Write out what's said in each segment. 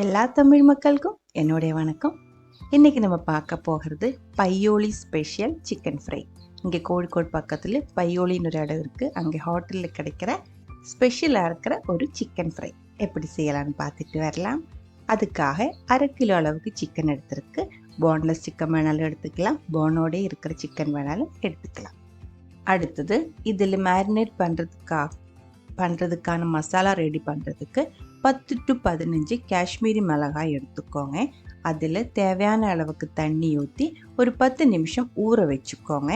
எல்லா தமிழ் மக்களுக்கும் என்னுடைய வணக்கம். இன்றைக்கி நம்ம பார்க்க போகிறது பையோலி ஸ்பெஷல் சிக்கன் ஃப்ரை. இங்கே கோழிக்கோடு பக்கத்தில் பையோலின்னு ஒரு இடம் இருக்குது. அங்கே ஹோட்டலில் கிடைக்கிற ஸ்பெஷலாக இருக்கிற ஒரு சிக்கன் ஃப்ரை எப்படி செய்யலான்னு பார்த்துட்டு வரலாம். அதுக்காக 1/2 கிலோ அளவுக்கு சிக்கன் எடுத்துருக்கு. போன்லெஸ் சிக்கன் வேணாலும் எடுத்துக்கலாம், போனோடே இருக்கிற சிக்கன் வேணாலும் எடுத்துக்கலாம். அடுத்தது இதில் மேரினேட் பண்ணுறதுக்கான மசாலா ரெடி பண்ணுறதுக்கு 10 to 15 காஷ்மீரி மிளகாய் எடுத்துக்கோங்க. அதில் தேவையான அளவுக்கு தண்ணி ஊற்றி ஒரு 10 நிமிஷம் ஊற வச்சுக்கோங்க.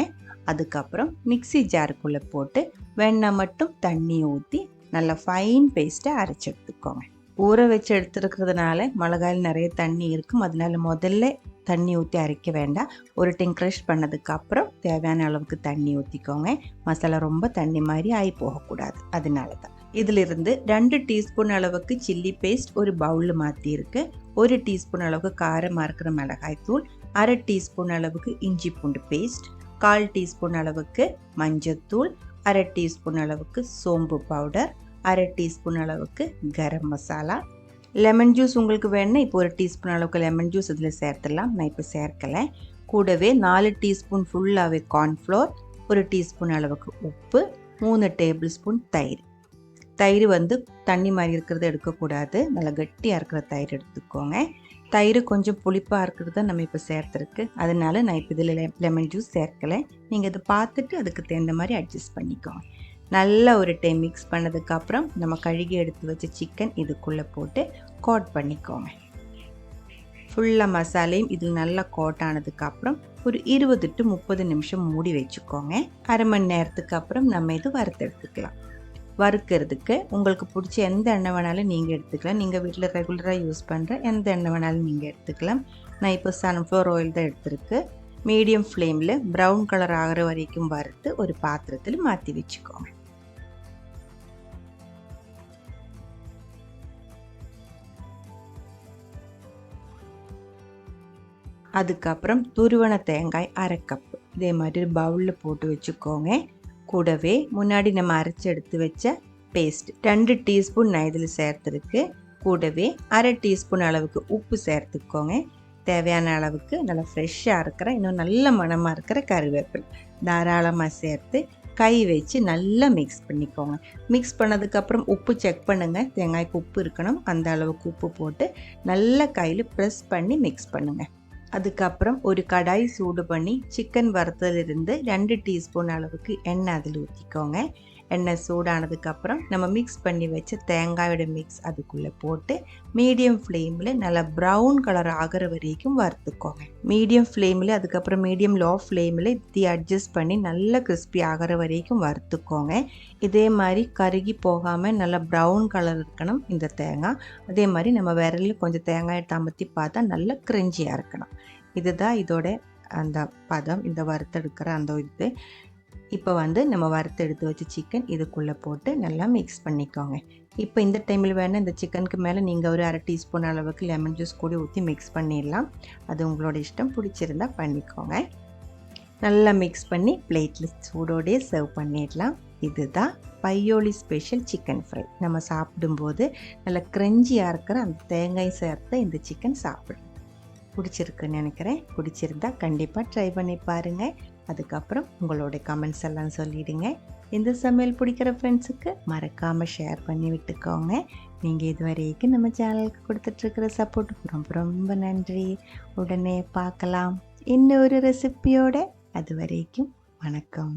அதுக்கப்புறம் மிக்சி ஜாருக்குள்ளே போட்டு வெண்ணெய் மட்டும் தண்ணி ஊற்றி நல்லா ஃபைன் பேஸ்ட்டை அரைச்சி எடுத்துக்கோங்க. ஊற வச்சு எடுத்துருக்கிறதுனால மிளகாயில் நிறைய தண்ணி இருக்கும், அதனால முதல்ல தண்ணி ஊற்றி அரைக்க வேண்டாம். ஒரு டைம் க்ரஷ் பண்ணதுக்கப்புறம் தேவையான அளவுக்கு தண்ணி ஊற்றிக்கோங்க. மசாலா ரொம்ப தண்ணி மாதிரி ஆகி போகக்கூடாது, அதனால தான். இதிலிருந்து 2 டீஸ்பூன் அளவுக்கு சில்லி பேஸ்ட் ஒரு பவுலில் மாற்றிருக்கு. 1 டீஸ்பூன் அளவுக்கு காரமாக இருக்கிற மிளகாய் தூள், 1/2 டீஸ்பூன் அளவுக்கு இஞ்சி பூண்டு பேஸ்ட், 1/4 டீஸ்பூன் அளவுக்கு மஞ்சத்தூள், 1/2 டீஸ்பூன் அளவுக்கு சோம்பு பவுடர், 1/2 டீஸ்பூன் அளவுக்கு கரம் மசாலா. லெமன் ஜூஸ் உங்களுக்கு வேணுன்னா இப்போ 1 டீஸ்பூன் அளவுக்கு லெமன் ஜூஸ் இதில் சேர்த்துடலாம். நான் இப்போ சேர்க்கலை. கூடவே 4 டீஸ்பூன் ஃபுல்லாகவே கார்ன்ஃப்ளோர், 1 டீஸ்பூன் அளவுக்கு உப்பு, 3 டேபிள் ஸ்பூன் தயிர். தயிர் தண்ணி மாதிரி இருக்கிறத எடுக்கக்கூடாது, நல்லா கட்டியாக இருக்கிற தயிர் எடுத்துக்கோங்க. தயிர் கொஞ்சம் புளிப்பாக இருக்கிறது தான் நம்ம இப்போ சேர்த்துருக்கு, அதனால நான் இப்போ இதில் லெமன் ஜூஸ் சேர்க்கலை. நீங்கள் இதை பார்த்துட்டு அதுக்கு தகுந்த மாதிரி அட்ஜஸ்ட் பண்ணிக்கோங்க. நல்லா ஒரு டைம் மிக்ஸ் பண்ணதுக்கப்புறம் நம்ம கழுகி எடுத்து வச்ச சிக்கன் இதுக்குள்ளே போட்டு கோட் பண்ணிக்கோங்க. ஃபுல்லாக மசாலையும் இதில் நல்லா கோட் ஆனதுக்கப்புறம் ஒரு 20 to 30 நிமிஷம் மூடி வச்சுக்கோங்க. 1/2 மணி நேரத்துக்கு அப்புறம் நம்ம இது வறுத்தெடுத்துக்கலாம். வறுக்கிறதுக்கு உங்களுக்கு பிடிச்ச எந்த எண்ணெய் வேணாலும் நீங்கள் எடுத்துக்கலாம். நீங்கள் வீட்டில் ரெகுலராக யூஸ் பண்ணுற எந்த எண்ணெய் வேணாலும் நீங்கள் எடுத்துக்கலாம். நான் இப்போ சன்ஃப்ளவர் ஆயில் தான் எடுத்துருக்கு. மீடியம் ஃப்ளேமில் ப்ரௌன் கலர் ஆகிற வரைக்கும் வறுத்து ஒரு பாத்திரத்தில் மாற்றி வச்சுக்கோங்க. அதுக்கப்புறம் துருவன தேங்காய் 1/2 கப்பு இதே மாதிரி பவுலில் போட்டு வச்சுக்கோங்க. கூடவே முன்னாடி நம்ம அரைச்சி எடுத்து வச்ச பேஸ்ட் 2 டீஸ்பூன் நான் இதில் சேர்த்துருக்கு. கூடவே 1/2 டீஸ்பூன் அளவுக்கு உப்பு சேர்த்துக்கோங்க. தேவையான அளவுக்கு நல்லா ஃப்ரெஷ்ஷாக இருக்கிற இன்னும் நல்ல மணமாக இருக்கிற கருவேப்பிலை தாராளமாக சேர்த்து கை வச்சு நல்லா மிக்ஸ் பண்ணிக்கோங்க. மிக்ஸ் பண்ணதுக்கப்புறம் உப்பு செக் பண்ணுங்கள், தேங்காய்க்கு உப்பு இருக்கணும், அந்த அளவுக்கு உப்பு போட்டு நல்லா கையில் ப்ரெஸ் பண்ணி மிக்ஸ் பண்ணுங்கள். அதுக்கப்புறம் ஒரு கடாய் சூடு பண்ணி சிக்கன் வறுத்ததிலிருந்து 2 டீஸ்பூன் அளவுக்கு எண்ணெய் அதில் ஊற்றிக்கோங்க. எண்ணெய் சூடானதுக்கப்புறம் நம்ம மிக்ஸ் பண்ணி வச்ச தேங்காயோட மிக்ஸ் அதுக்குள்ளே போட்டு மீடியம் ஃப்ளேமில் நல்லா ப்ரௌன் கலர் ஆகிற வரைக்கும் வறுத்துக்கோங்க. மீடியம் ஃப்ளேமில் அதுக்கப்புறம் மீடியம் லோ ஃப்ளேமில் இப்படி அட்ஜஸ்ட் பண்ணி நல்லா கிறிஸ்பி ஆகிற வரைக்கும் வறுத்துக்கோங்க. இதே மாதிரி கருகி போகாமல் நல்லா ப்ரௌன் கலர் இருக்கணும் இந்த தேங்காய். அதே மாதிரி நம்ம விரலில் கொஞ்சம் தேங்காயை தமத்தி பார்த்தா நல்லா கிரிஞ்சியாக இருக்கணும். இதுதான் இதோட அந்த பதம், இந்த வறுத்தெடுக்கிற அந்த இது. இப்போ நம்ம வறுத்தெடுத்து வச்ச சிக்கன் இதுக்குள்ளே போட்டு நல்லா மிக்ஸ் பண்ணிக்கோங்க. இப்போ இந்த டைமில் வேணால் இந்த சிக்கனுக்கு மேலே நீங்கள் ஒரு 1/2 டீஸ்பூன் அளவுக்கு லெமன் ஜூஸ் கூட ஊற்றி மிக்ஸ் பண்ணிடலாம். அது உங்களோட இஷ்டம், பிடிச்சிருந்தா பண்ணிக்கோங்க. நல்லா மிக்ஸ் பண்ணி பிளேட்டில் சூடோடையே சர்வ் பண்ணிடலாம். இதுதான் பையோலி ஸ்பெஷல் சிக்கன் ஃப்ரை. நம்ம சாப்பிடும்போது நல்லா க்ரன்ச்சியாக இருக்கிற அந்த தேங்காய் சேர்த்து இந்த சிக்கன் சாப்பிடணும். பிடிச்சிருக்குன்னு நினைக்கிறேன். பிடிச்சிருந்தா கண்டிப்பாக ட்ரை பண்ணி பாருங்கள். அதுக்கப்புறம் உங்களோட கமெண்ட்ஸ் எல்லாம் சொல்லிவிடுங்க. இந்த சமையல் பிடிக்கிற ஃப்ரெண்ட்ஸுக்கு மறக்காமல் ஷேர் பண்ணி விட்டுக்கோங்க. நீங்கள் இது வரைக்கும் நம்ம சேனலுக்கு கொடுத்துட்ருக்கிற சப்போர்ட் ரொம்ப ரொம்ப நன்றி. உடனே பார்க்கலாம் இன்னொரு ரெசிபியோட. அது வரைக்கும் வணக்கம்.